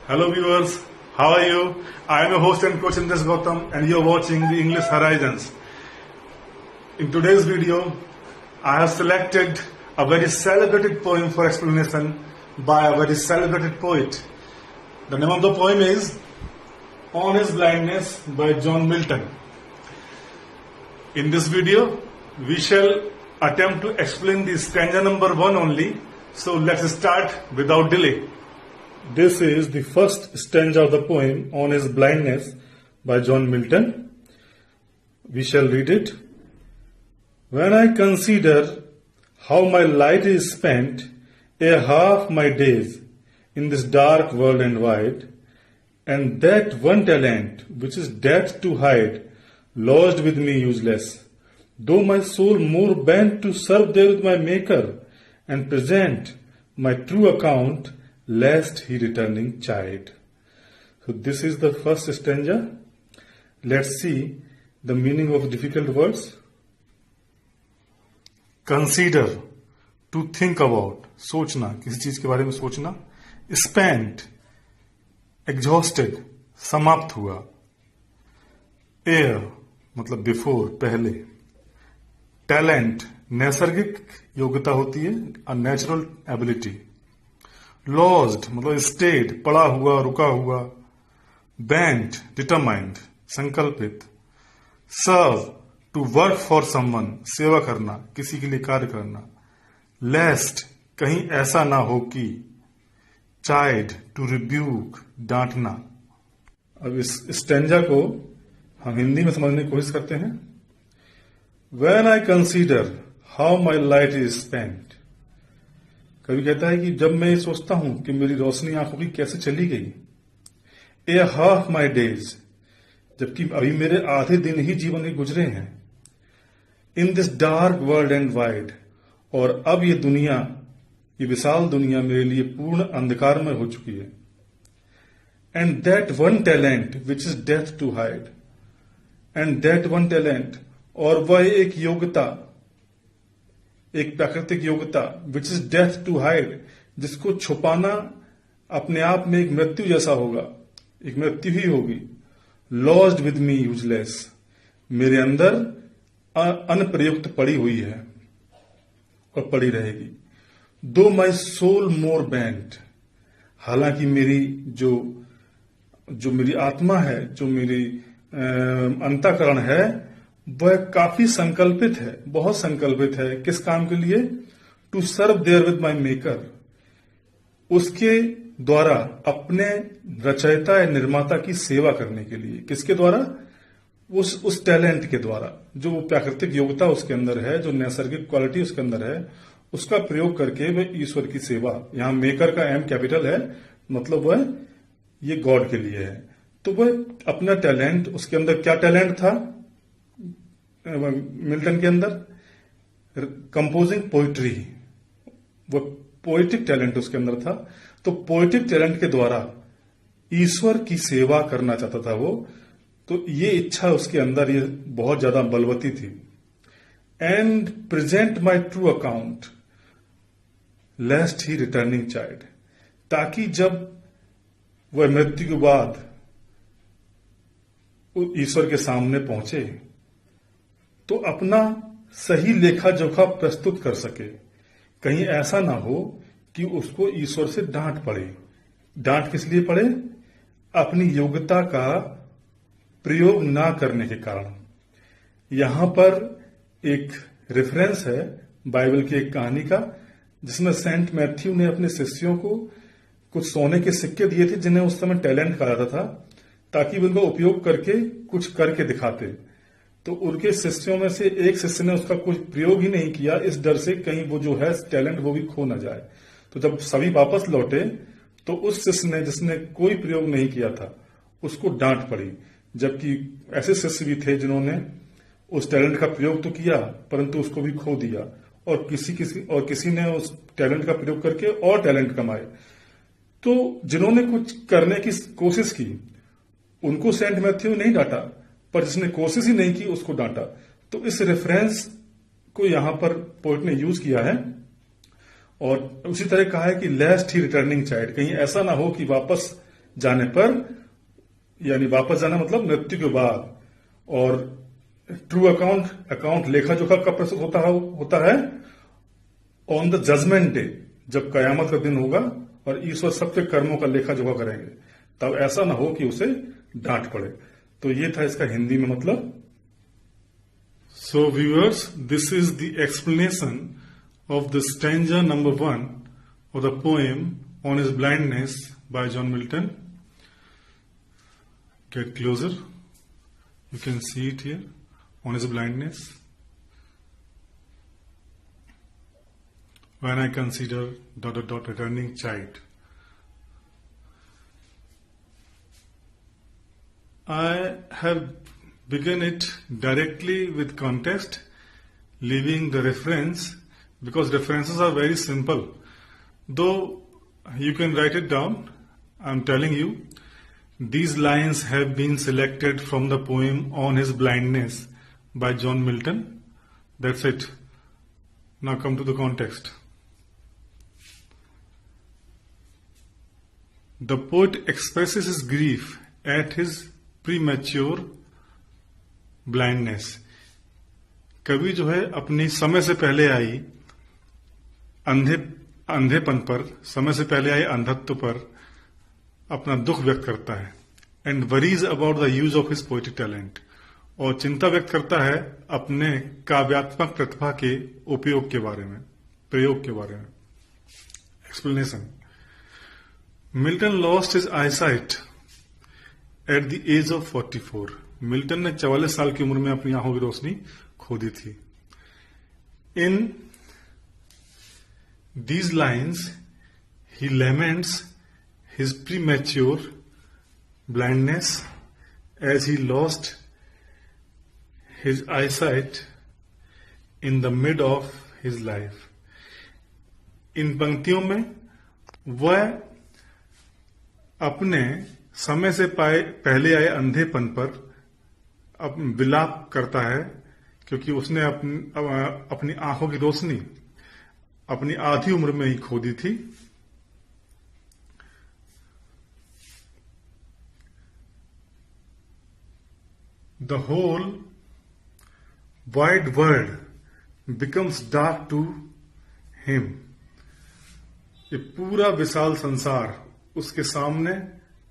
Hello viewers, how are you? I am your host and coach Indresh Gautam and you are watching the English Horizons. In today's video, I have selected a very celebrated poem for explanation by a very celebrated poet. The name of the poem is On His Blindness by John Milton. In this video, we shall attempt to explain the stanza number 1 only. So let's start without delay. This is the first stanza of the poem On His Blindness by John Milton. We shall read it. When I consider how my light is spent, a half my days in this dark world and wide, and that one talent which is death to hide, lodged with me useless, though my soul more bent to serve there with my Maker, and present my true account, lest he returning chide. So this is the first stanza. Let's see the meaning of difficult words. Consider, to think about, सोचना, किसी चीज के बारे में सोचना. Spent, exhausted, समाप्त हुआ. Ere, मतलब before, पहले. Talent, नैसर्गिक योग्यता होती है, a natural ability. Lost, मतलब stayed, पड़ा हुआ, रुका हुआ. Bent, determined, संकल्पित. Serve, to work for someone, सेवा करना, किसी के लिए कार्य करना. Lest, कहीं ऐसा ना हो कि. Chide, to rebuke, डांटना. अब इस स्टेंजा को हम हिंदी में समझने की कोशिश करते हैं. When I consider how my light is spent, कभी कहता है कि जब मैं ये सोचता हूं कि मेरी रोशनी आंखों की कैसे चली गई. ए हाफ माई डेज, जबकि अभी मेरे आधे दिन ही जीवन के गुजरे हैं. In this dark world and wide, और अब ये दुनिया, ये विशाल दुनिया मेरे लिए पूर्ण अंधकार में हो चुकी है. And that one talent which is death to hide, and that one talent, और वह एक योग्यता, एक प्राकृतिक योग्यता, which is death to hide, जिसको छुपाना अपने आप में एक मृत्यु जैसा होगा, एक मृत्यु ही होगी. लॉस्ड विद मी यूजलेस, मेरे अंदर अनप्रयुक्त पड़ी हुई है और पड़ी रहेगी. दो माई सोल मोर बेंट, हालांकि मेरी जो मेरी आत्मा है, जो मेरी अंतःकरण है, वह काफी संकल्पित है, बहुत संकल्पित है. किस काम के लिए? To serve therewith my maker, उसके द्वारा अपने रचयिता या निर्माता की सेवा करने के लिए. किसके द्वारा? उस टैलेंट के द्वारा, जो प्राकृतिक योग्यता उसके अंदर है, जो नैसर्गिक क्वालिटी उसके अंदर है, उसका प्रयोग करके वह ईश्वर की सेवा. यहां मेकर का एम कैपिटल है, मतलब वह ये गॉड के लिए है. तो वह अपना टैलेंट, उसके अंदर क्या टैलेंट था मिल्टन के अंदर? कंपोजिंग पोइट्री, वो पोइटिक टैलेंट उसके अंदर था. तो पोइटिक टैलेंट के द्वारा ईश्वर की सेवा करना चाहता था वो. तो ये इच्छा उसके अंदर ये बहुत ज्यादा बलवती थी. And present my true account lest he returning child, ताकि जब वह मृत्यु के बाद ईश्वर के सामने पहुंचे तो अपना सही लेखा जोखा प्रस्तुत कर सके. कहीं ऐसा ना हो कि उसको ईश्वर से डांट पड़े. डांट किस लिए पड़े? अपनी योग्यता का प्रयोग ना करने के कारण. यहां पर एक रेफरेंस है बाइबल की एक कहानी का, जिसमें सेंट मैथ्यू ने अपने शिष्यों को कुछ सोने के सिक्के दिए थे, जिन्हें उस समय टैलेंट कहा जाता था, ताकि उनका उपयोग करके कुछ करके दिखाते. तो उनके शिष्यों में से एक शिष्य ने उसका कुछ प्रयोग ही नहीं किया, इस डर से कहीं वो जो है टैलेंट वो भी खो ना जाए. तो जब सभी वापस लौटे तो उस शिष्य ने, जिसने कोई प्रयोग नहीं किया था, उसको डांट पड़ी. जबकि ऐसे शिष्य भी थे जिन्होंने उस टैलेंट का प्रयोग तो किया, परंतु उसको भी खो दिया, और किसी ने उस टैलेंट का प्रयोग करके और टैलेंट कमाए. तो जिन्होंने कुछ करने की कोशिश की, उनको सेंट मैथ्यू ने नहीं डांटा, पर जिसने कोशिश ही नहीं की उसको डांटा. तो इस रेफरेंस को यहां पर पोइट ने यूज किया है. और उसी तरह कहा है कि लेस्ट ही रिटर्निंग चाइल्ड, कहीं ऐसा ना हो कि वापस जाने पर, यानी वापस जाना मतलब मृत्यु के बाद। और ट्रू अकाउंट लेखा जोखा कब प्रस्तुत होता है ऑन द जजमेंट डे, जब कयामत का दिन होगा और ईश्वर सबके कर्मों का लेखा जोखा करेंगे। तब ऐसा ना हो कि उसे डांट पड़े। तो ये था इसका हिंदी में मतलब। So viewers, this is the explanation of the stanza number 1 of the poem On His Blindness by John Milton. Get closer. You can see it here. On His Blindness. When I consider ... returning child. I have begun it directly with context, leaving the reference because references are very simple. Though you can write it down, I'm telling you, these lines have been selected from the poem On His Blindness by John Milton. That's it. Now come to the context. The poet expresses his grief at his premature blindness. कवि जो है अपनी समय से पहले आई अंधेपन पर, समय से पहले आए अंधत्व पर अपना दुख व्यक्त करता है। And worries about the use of his poetic talent, और चिंता व्यक्त करता है अपने काव्यात्मक प्रतिभा के उपयोग के बारे में, प्रयोग के बारे में। Explanation. Milton lost his eyesight at the age of 44। Milton ने 44 साल की उम्र में अपनी आंखों की रोशनी खो दी थी। इन these lines, he laments his premature blindness as he lost his eyesight in the mid of his life. इन पंक्तियों में वह अपने समय से पहले आए अंधेपन पर विलाप करता है, क्योंकि उसने अपनी आंखों की रोशनी अपनी आधी उम्र में ही खो दी थी। The whole wide world becomes dark to him. ये पूरा विशाल संसार उसके सामने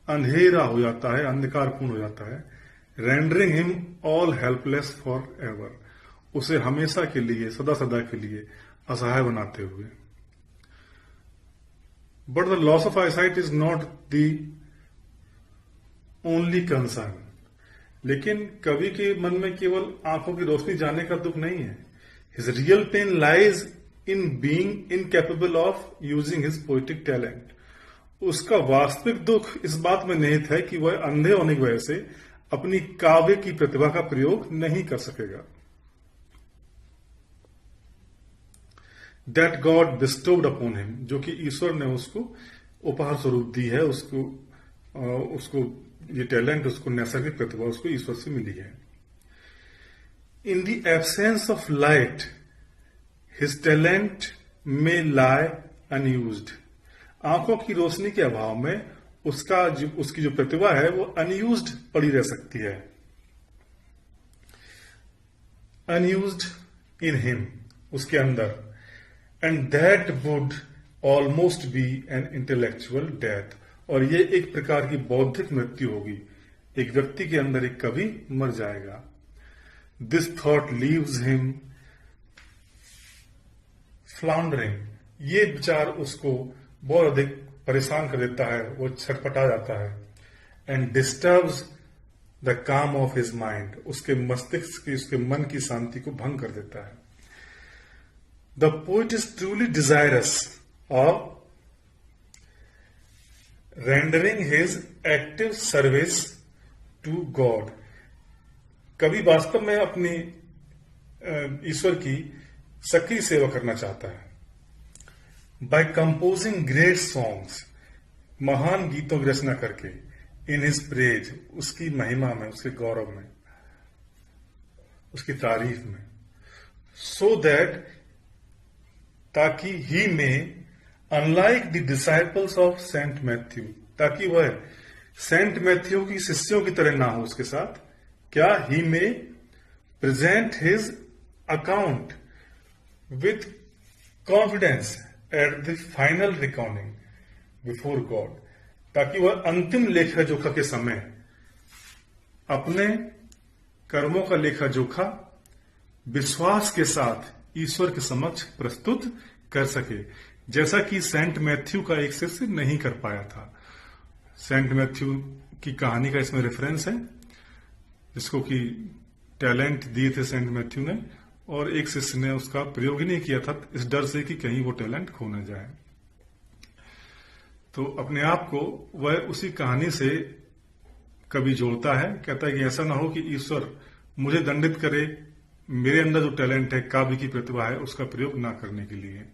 अंधेरा हो जाता है, अंधकारपूर्ण हो जाता है। Rendering him all helpless for ever, उसे हमेशा के लिए, सदा सदा के लिए असहाय बनाते हुए। But the loss of eyesight is not the only concern. लेकिन कवि के मन में केवल आंखों की रोशनी जाने का दुख नहीं है। His real pain lies in being incapable of using his poetic talent. उसका वास्तविक दुख इस बात में निहित है कि वह अंधे होने की वजह से अपनी काव्य की प्रतिभा का प्रयोग नहीं कर सकेगा। That God bestowed upon him, जो कि ईश्वर ने उसको उपहार स्वरूप दी है, उसको ये टैलेंट, उसको नैसर्गिक प्रतिभा उसको ईश्वर से मिली है। In the absence of light, his talent may lie unused. आंखों की रोशनी के अभाव में उसकी जो प्रतिभा है वो अनयूज्ड पड़ी रह सकती है। अनयूज्ड इन हिम, उसके अंदर। And that would almost be an intellectual death, और ये एक प्रकार की बौद्धिक मृत्यु होगी। एक व्यक्ति के अंदर एक कवि मर जाएगा। दिस थॉट लीव्स हिम फ्लाउंडरिंग, ये विचार उसको बहुत अधिक परेशान कर देता है, वो छटपटा जाता है। एंड डिस्टर्ब्स द काम ऑफ हिज माइंड, उसके मस्तिष्क की, उसके मन की शांति को भंग कर देता है। The poet is truly desirous of rendering his active service to God, कवि वास्तव में अपनी ईश्वर की सक्रिय सेवा करना चाहता है। बाय कंपोजिंग ग्रेट सॉन्ग्स, महान गीतों की रचना करके, इन हिज प्रेज, उसकी महिमा में, उसके गौरव में, उसकी तारीफ में। सो दैट, ताकि ही में, unlike the disciples of Saint Matthew, ताकि वह सेंट मैथ्यू की शिष्यों की तरह ना हो उसके साथ, क्या ही में present his account with confidence at the final recording before God, ताकि वह अंतिम लेखा जोखा के समय अपने कर्मों का लेखा जोखा विश्वास के साथ ईश्वर के समक्ष प्रस्तुत कर सके, जैसा कि सेंट मैथ्यू का एक शिष्य नहीं कर पाया था। सेंट मैथ्यू की कहानी का इसमें रेफरेंस है, जिसको कि टैलेंट दिए थे सेंट मैथ्यू ने, और एक शिष्य ने उसका प्रयोग ही नहीं किया था इस डर से कि कहीं वो टैलेंट खो न जाए। तो अपने आप को वह उसी कहानी से कभी जोड़ता है, कहता है कि ऐसा ना हो कि ईश्वर मुझे दंडित करे, मेरे अंदर जो टैलेंट है, काव्य की प्रतिभा है, उसका प्रयोग ना करने के लिए।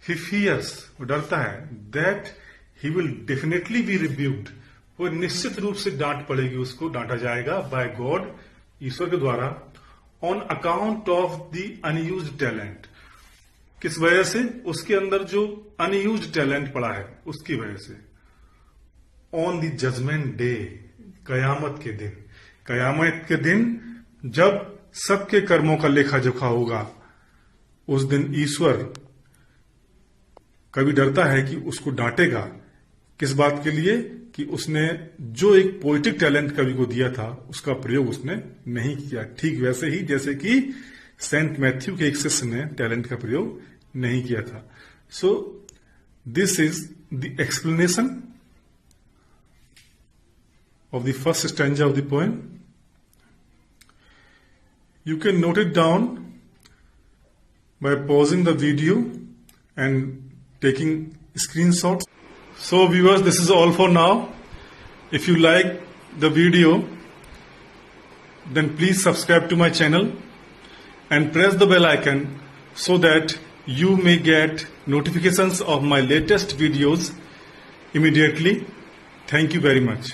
ही फियर्स, वो डरता है, that he will definitely be rebuked, वो निश्चित रूप से डांट पड़ेगी, उसको डांटा जाएगा बाय गॉड, ईश्वर के द्वारा, on account of the unused talent. किस वजह से? उसके अंदर जो अनयूज्ड टैलेंट पड़ा है उसकी वजह से। ऑन द जजमेंट डे, कयामत के दिन, कयामत के दिन जब सबके कर्मों का लेखा जोखा होगा, उस दिन ईश्वर कभी डरता है कि उसको डांटेगा। किस बात के लिए? कि उसने जो एक पोएटिक टैलेंट कवि को दिया था उसका प्रयोग उसने नहीं किया, ठीक वैसे ही जैसे कि सेंट मैथ्यू के एक शिष्य ने टैलेंट का प्रयोग नहीं किया था। So this is the explanation of the first stanza of the poem. You can note it down by pausing the video and taking screenshots. So viewers, this is all for now. If you like the video, then please subscribe to my channel and press the bell icon so that you may get notifications of my latest videos immediately. Thank you very much.